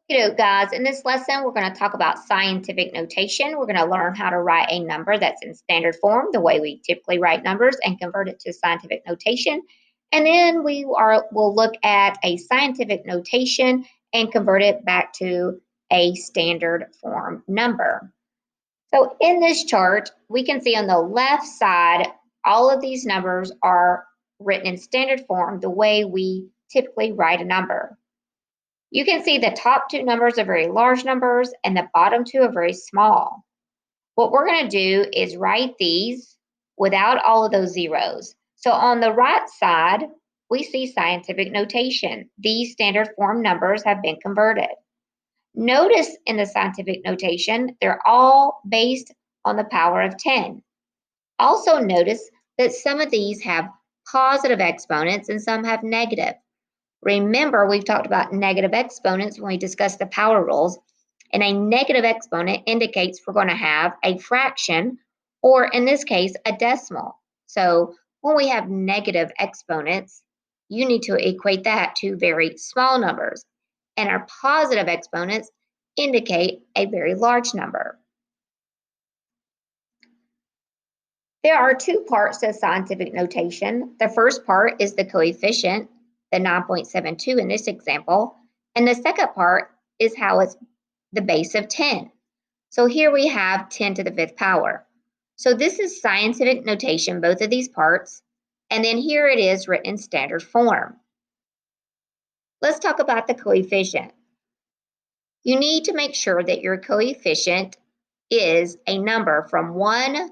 Guys, in this lesson, we're going to talk about scientific notation. We're going to learn how to write a number that's in standard form, the way we typically write numbers, and convert it to scientific notation. And then we'll look at a scientific notation and convert it back to a standard form number. So in this chart, we can see on the left side, all of these numbers are written in standard form, the way we typically write a number. You can see the top two numbers are very large numbers and the bottom two are very small. What we're going to do is write these without all of those zeros. So on the right side, we see scientific notation. These standard form numbers have been converted. Notice in the scientific notation, they're all based on the power of 10. Also notice that some of these have positive exponents and some have negative. Remember, we've talked about negative exponents when we discussed the power rules, and a negative exponent indicates we're going to have a fraction, or in this case, a decimal. So when we have negative exponents, you need to equate that to very small numbers, and our positive exponents indicate a very large number. There are two parts to scientific notation. The first part is the coefficient, the 9.72 in this example, and the second part is how it's the base of 10. So here we have 10 to the fifth power. So this is scientific notation, both of these parts, and then here it is written in standard form. Let's talk about the coefficient. You need to make sure that your coefficient is a number from 1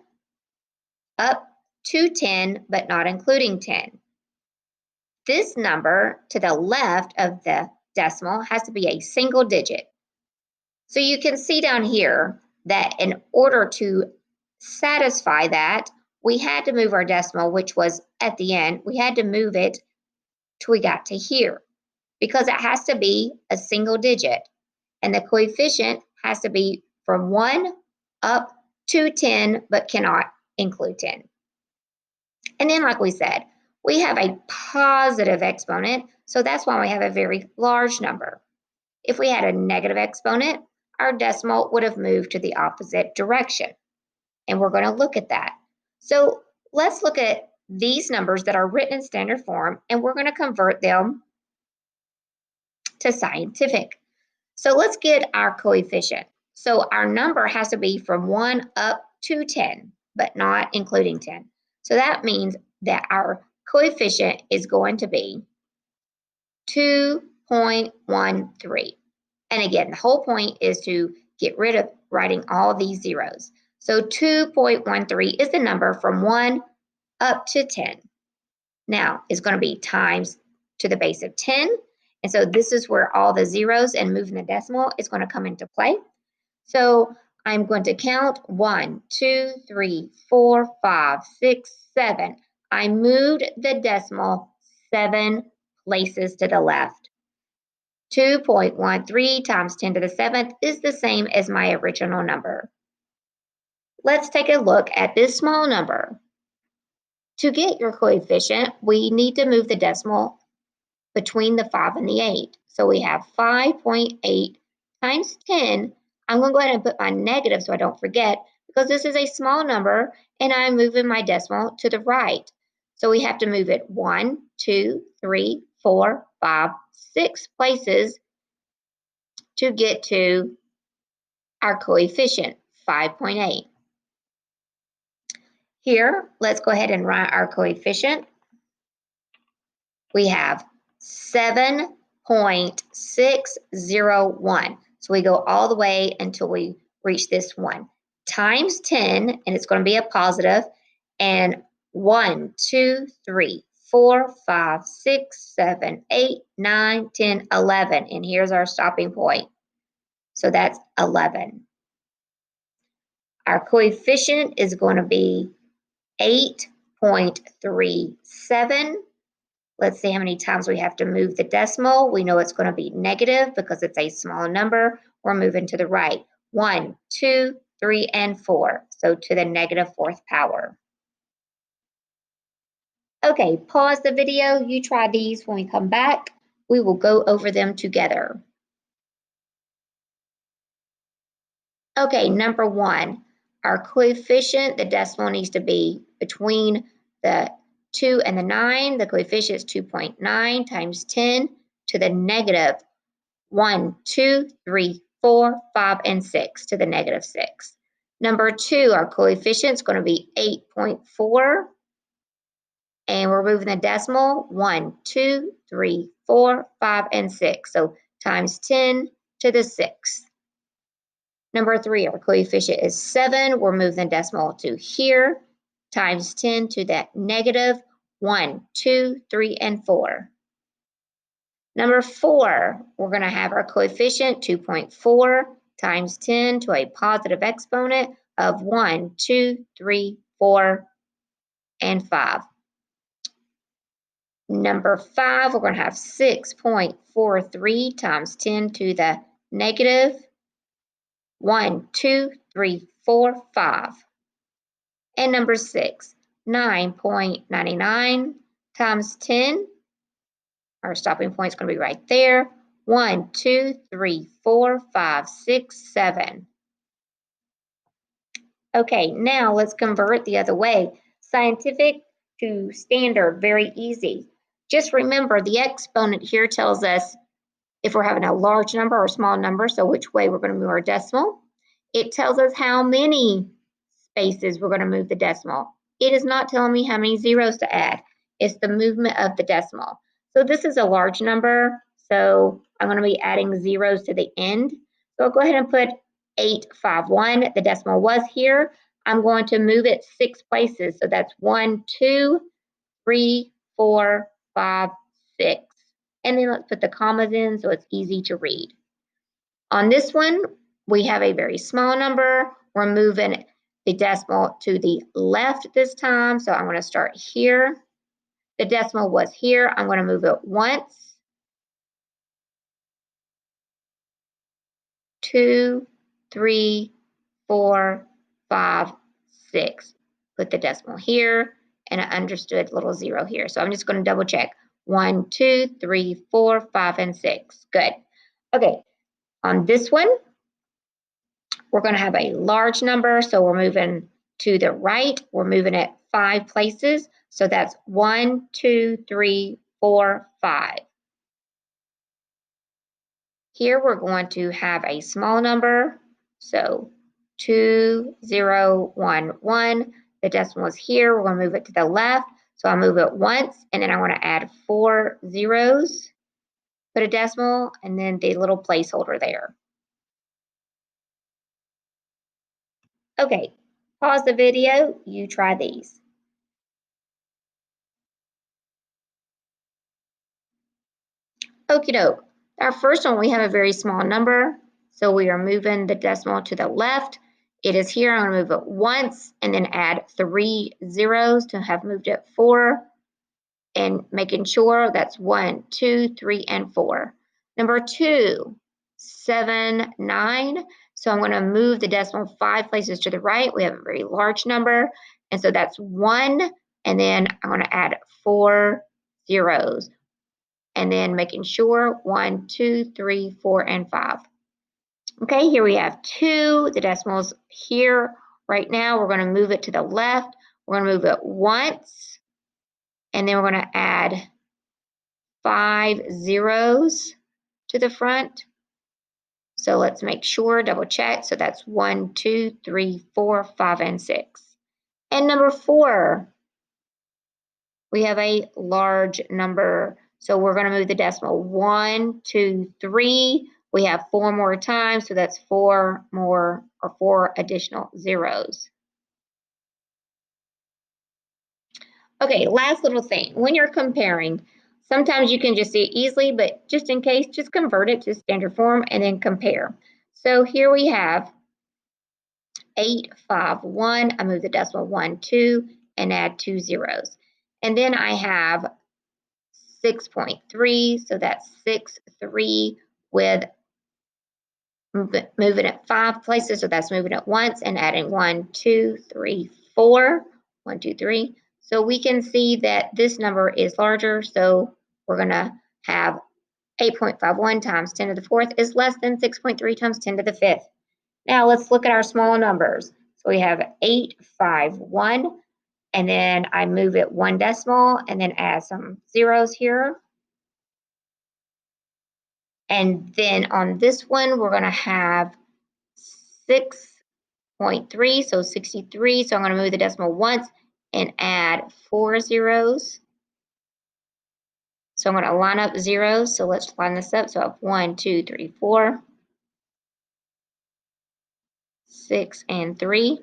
up to 10, but not including 10. This number to the left of the decimal has to be a single digit. So you can see down here that in order to satisfy that, we had to move our decimal, which was at the end, we had to move it till we got to here because it has to be a single digit. And the coefficient has to be from 1 up to 10, but cannot include 10. And then, like we said, we have a positive exponent, so that's why we have a very large number. If we had a negative exponent, our decimal would have moved to the opposite direction. And we're going to look at that. So let's look at these numbers that are written in standard form, and we're going to convert them to scientific. So let's get our coefficient. So our number has to be from 1 up to 10, but not including 10. So that means that our coefficient is going to be 2.13. And again, the whole point is to get rid of writing all these zeros. So 2.13 is the number from 1 up to 10. Now, it's going to be times to the base of 10. And so this is where all the zeros and moving the decimal is going to come into play. So I'm going to count 1, 2, 3, 4, 5, 6, 7. I moved the decimal 7 places to the left. 2.13 times 10 to the 7th is the same as my original number. Let's take a look at this small number. To get your coefficient, we need to move the decimal between the 5 and the 8. So we have 5.8 times 10. I'm going to go ahead and put my negative so I don't forget, because this is a small number and I'm moving my decimal to the right. So we have to move it 1, 2, 3, 4, 5, 6 places to get to our coefficient, 5.8. Here, let's go ahead and write our coefficient. We have 7.601. So we go all the way until we reach this 1. Times 10, and it's going to be a positive, and 1, 2, 3, 4, 5, 6, 7, 8, 9, 10, 11. And here's our stopping point. So that's 11. Our coefficient is going to be 8.37. Let's see how many times we have to move the decimal. We know it's going to be negative because it's a small number. We're moving to the right. 1, 2, 3, and 4. So to the negative 4th power. Okay, pause the video. You try these. When we come back, we will go over them together. Okay, number 1, our coefficient, the decimal needs to be between the 2 and the 9. The coefficient is 2.9 times 10 to the negative 1, 2, 3, 4, 5, and 6 to the negative 6. Number 2, our coefficient is going to be 8.4. And we're moving the decimal 1, 2, 3, 4, 5, and 6. So times 10 to the 6th. Number 3, our coefficient is 7. We're moving the decimal to here, times 10 to that negative 1, 2, 3, and 4. Number 4, we're going to have our coefficient 2.4 times 10 to a positive exponent of 1, 2, 3, 4, and 5. Number 5, we're going to have 6.43 times 10 to the negative 1, 2, 3, 4, 5. And number 6, 9.99 times 10. Our stopping point is going to be right there. 1, 2, 3, 4, 5, 6, 7. Okay, now let's convert the other way. Scientific to standard, very easy. Just remember the exponent here tells us if we're having a large number or a small number, so which way we're going to move our decimal. It tells us how many spaces we're going to move the decimal. It is not telling me how many zeros to add. It's the movement of the decimal. So this is a large number, so I'm going to be adding zeros to the end. So I'll go ahead and put 851. The decimal was here. I'm going to move it 6 places. So that's 1, 2, 3, 4, 5, 6. And then let's put the commas in so it's easy to read. On this one, we have a very small number. We're moving the decimal to the left this time. So I'm going to start here. The decimal was here. I'm going to move it once, 2, 3, 4, 5, 6. Put the decimal here and an understood little 0 here. So I'm just going to double check. 1, 2, 3, 4, 5, and 6. Good. Okay. On this one, we're going to have a large number, so we're moving to the right. We're moving it 5 places. So that's 1, 2, 3, 4, 5. Here we're going to have a small number, so 2, 0, 1, 1. The decimal is here. We're going to move it to the left. So I'll move it once, and then I want to add 4 zeros, put a decimal, and then the little placeholder there. Okay, pause the video. You try these. Okie doke. Our first one, we have a very small number, so we are moving the decimal to the left. It is here. I'm going to move it once and then add 3 zeros to have moved it 4, and making sure that's 1, 2, 3, and 4. Number 2, 7, 9. So I'm going to move the decimal 5 places to the right. We have a very large number, and so that's 1, and then I'm going to add 4 zeros. And then making sure 1, 2, 3, 4, and 5. Okay, here we have 2. The decimal's here right now. We're going to move it to the left. We're going to move it once, and then we're going to add 5 zeros to the front. So let's make sure, double check. So that's 1, 2, 3, 4, 5, and 6. And number 4, we have a large number. So we're going to move the decimal 1, 2, 3. We have 4 more times, so that's 4 more or 4 additional zeros. Okay, last little thing. When you're comparing, sometimes you can just see it easily, but just in case, just convert it to standard form and then compare. So here we have 851. I move the decimal 1, 2, and add 2 zeros. And then I have 6.3, so that's 6, 3 with moving it 5 places, so that's moving it once and adding 1, 2, 3, 4, 1, 2, 3. So we can see that this number is larger, so we're going to have 8.51 times 10 to the 4th is less than 6.3 times 10 to the 5th. Now let's look at our small numbers. So we have 851, and then I move it 1 decimal and then add some zeros here. And then on this one, we're going to have 6.3, so 63. So I'm going to move the decimal once and add 4 zeros. So I'm going to line up zeros. So let's line this up. So I have 1, 2, 3, 4, 6, and 3.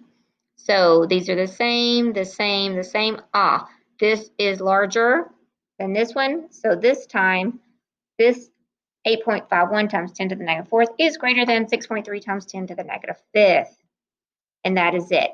So these are the same, the same, the same. This is larger than this one. So this time, this 8.51 times 10 to the negative fourth is greater than 6.3 times 10 to the negative fifth. And that is it.